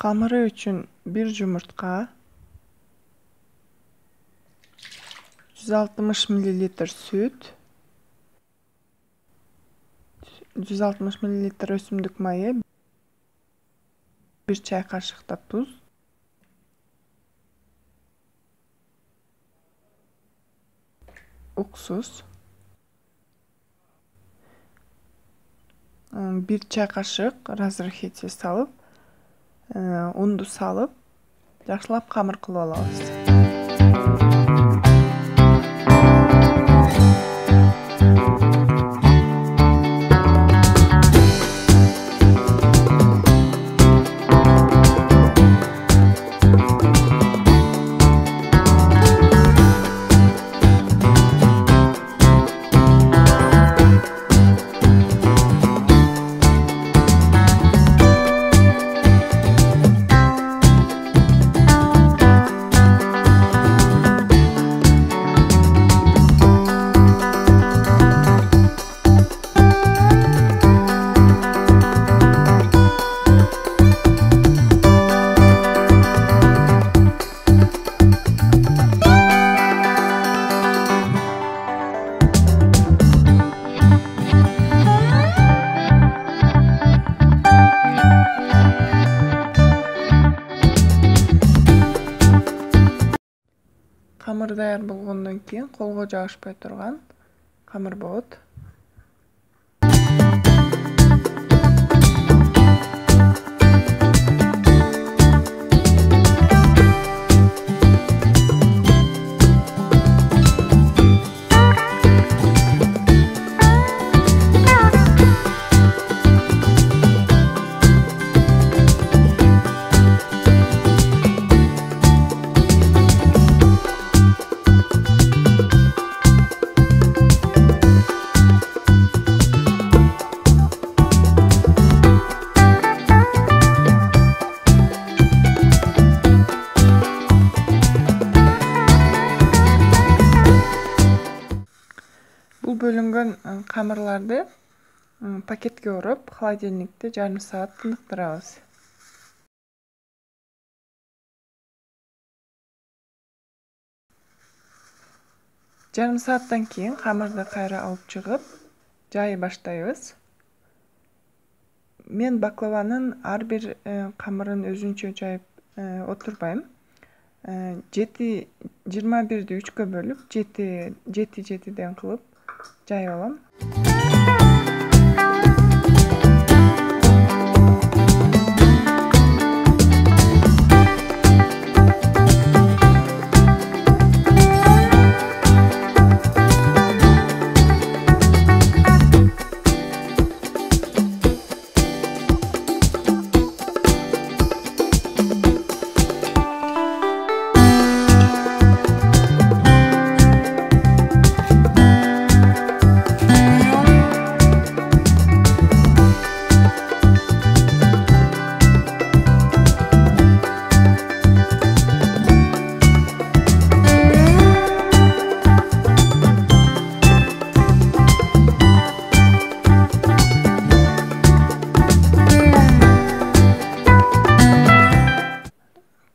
Камыры үчүн 1 жумуртка, 160 мл сүт, 160 мл өсүмдүк майы, 1 чай кашыкта туз, уксус, 1 чай кашык разрыхитель салып, унду салып, жакшылап камыр кылып алабыз. Камыр даяр болгондон кийин колго жабышпай турган камыр болот. Бул бөлүнгөн камырларды пакетке ороп, холодильникте жарым саат тыныктырабыз. Жарым сааттан кийин камырды кайра алып чыгып, жайы баштайбыз. Мен баклаванын ар бир камырын өзүнчө жайып отурбайм. 21'ди 3кө бөлүп, 7-7'ден кылып жайып алам.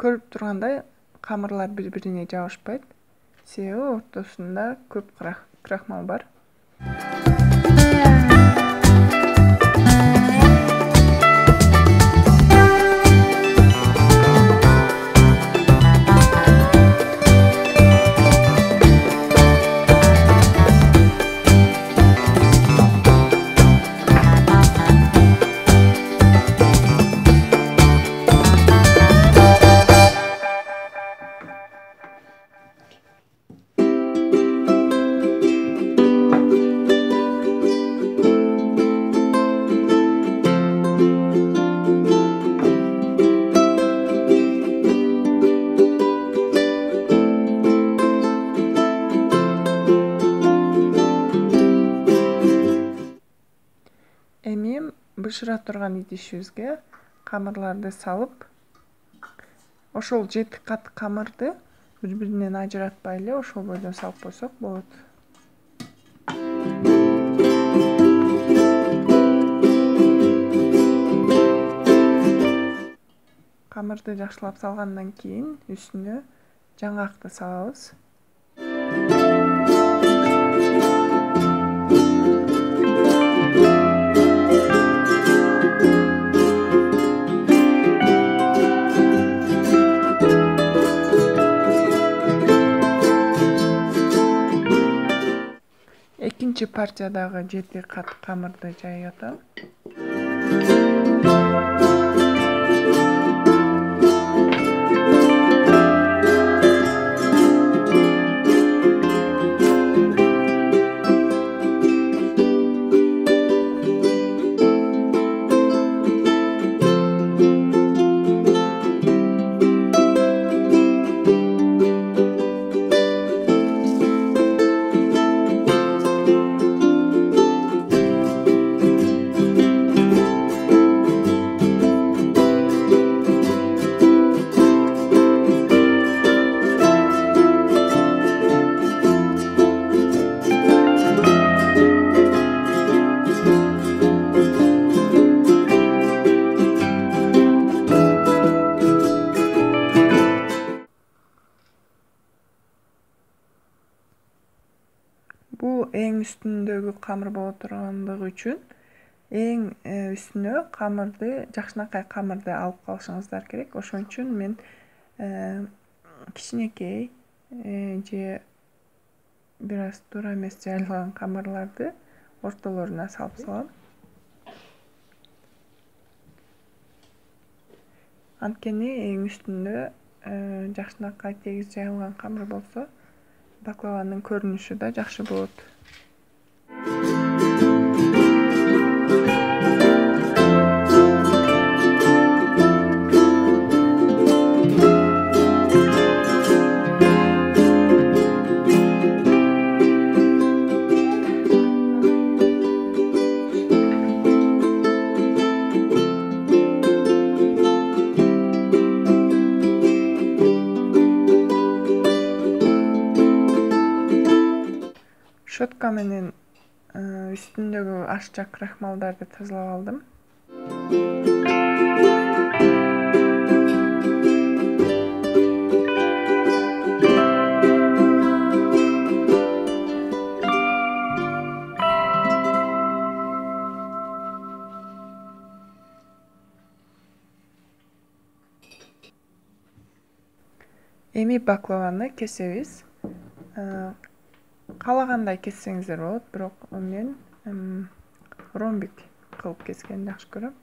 Көрүп тургандай, камырлар бири-бирине жабышпайт. Себеби ортосунда көп крахмал бар. Эми бышыра турган идишибизге камырларды салып, ошол 7 кат камырды бири-биринен ажыратпай эле ошол бойдон салып койсок болот. Камырды жакшылап салгандан кийин үстүнө жаңгакты салабыз. Экинчи партиядагы 7 кат камырды жайып атам. Бул эң үстүндөгү камыр боло тургандыгы үчүн эң үстүнө камырды, жакшынакай камырды алып калышыңыздар керек. Ошон үчүн мен кичинекей же бир аз туура эмес жайылган камырларды ортолоруна салып салам. Анткени эң үстүндө жакшынакай тегиз жайылган камыр болсо, баклаванын көрүнүшү да жакшы болот. Щетка менен үстүндөгү ашча крахмалдарды тазалап алдым. Эми баклаваны кесебиз. Каалагандай кессеңиздер болот, бирок мен ромбик кылып кескенди жакшы көрөм.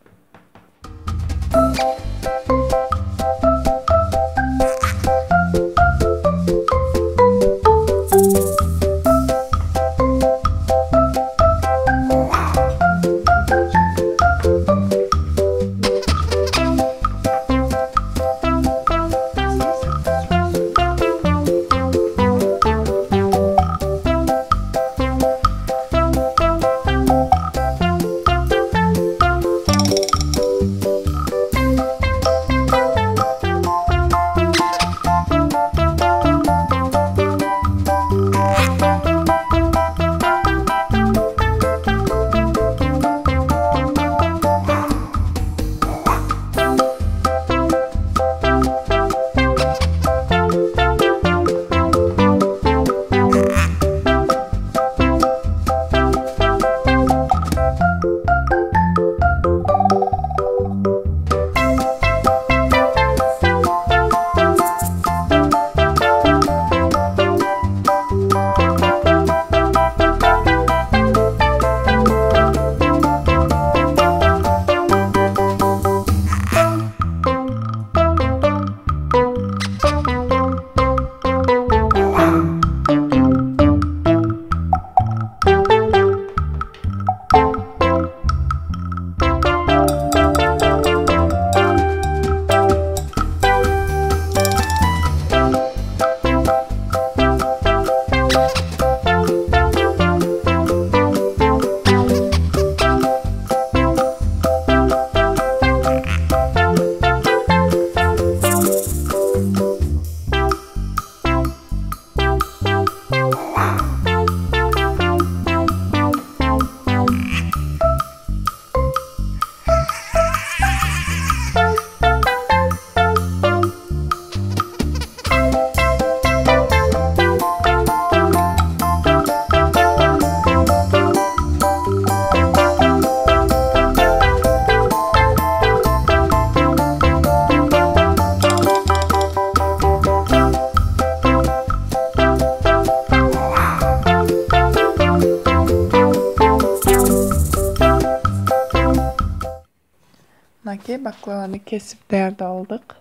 Мынакей баклаваны кесип даярдап.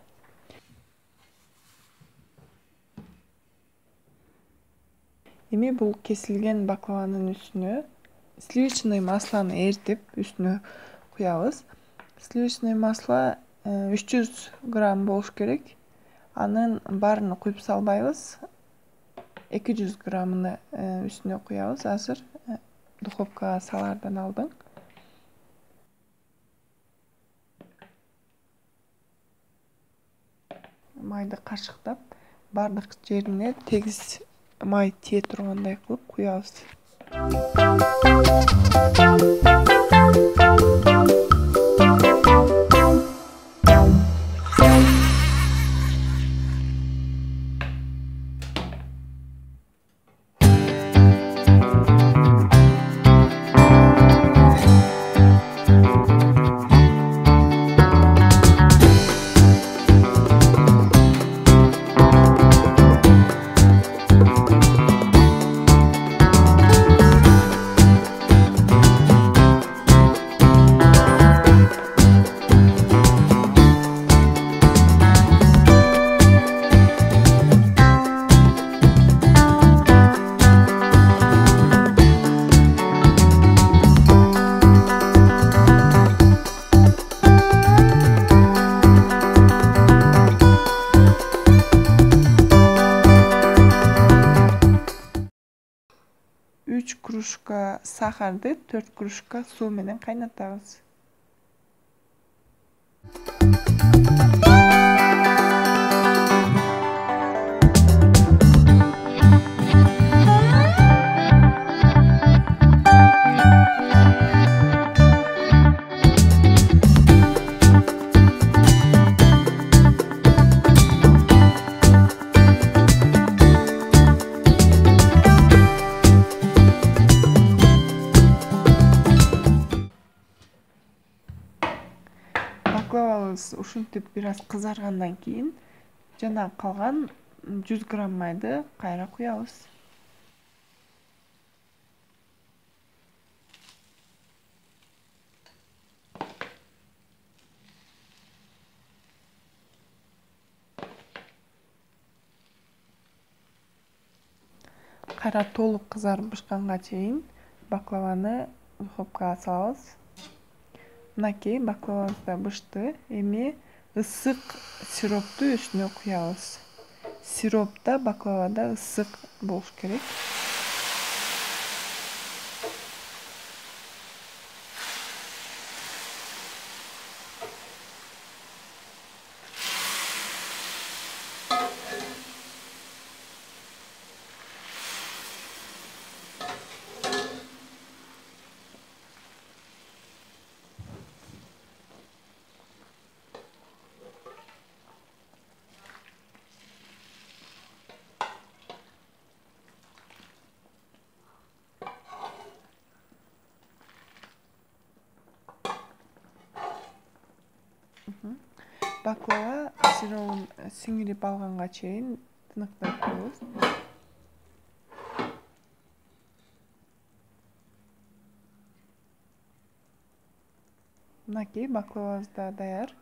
Эми бул кесилген баклаванын үстүнө сливочный маслону эритип үстүнө куябыз. Сливочный масло 300 грамм болуш керек. Анын баарын куюп салбайбыз. 200 граммыны үстүнө куябыз. Азыр духовкага салаардан алдын. Майды кашыктап, бардык жерине тегиз май тие тургандай кылып куябыз. 3 кружка сахарды 4 кружка суу менен кайнатабыз. Баклавабыз ушинтип бир аз кызаргандан кийин жана калган 100 грамм майды кайра куябыз. Кайра толук кызарып бышканга чейин баклаваны духовкага салабыз. Мынакей баклавабыз да бышты. Эми ысык сиропту үстүнө куябыз. Сироп да баклавада ысык болуш керек. Baklava сиробун сиңирип алганга чейин тыныктап коебуз. Мынакей баклавабыз да даяр.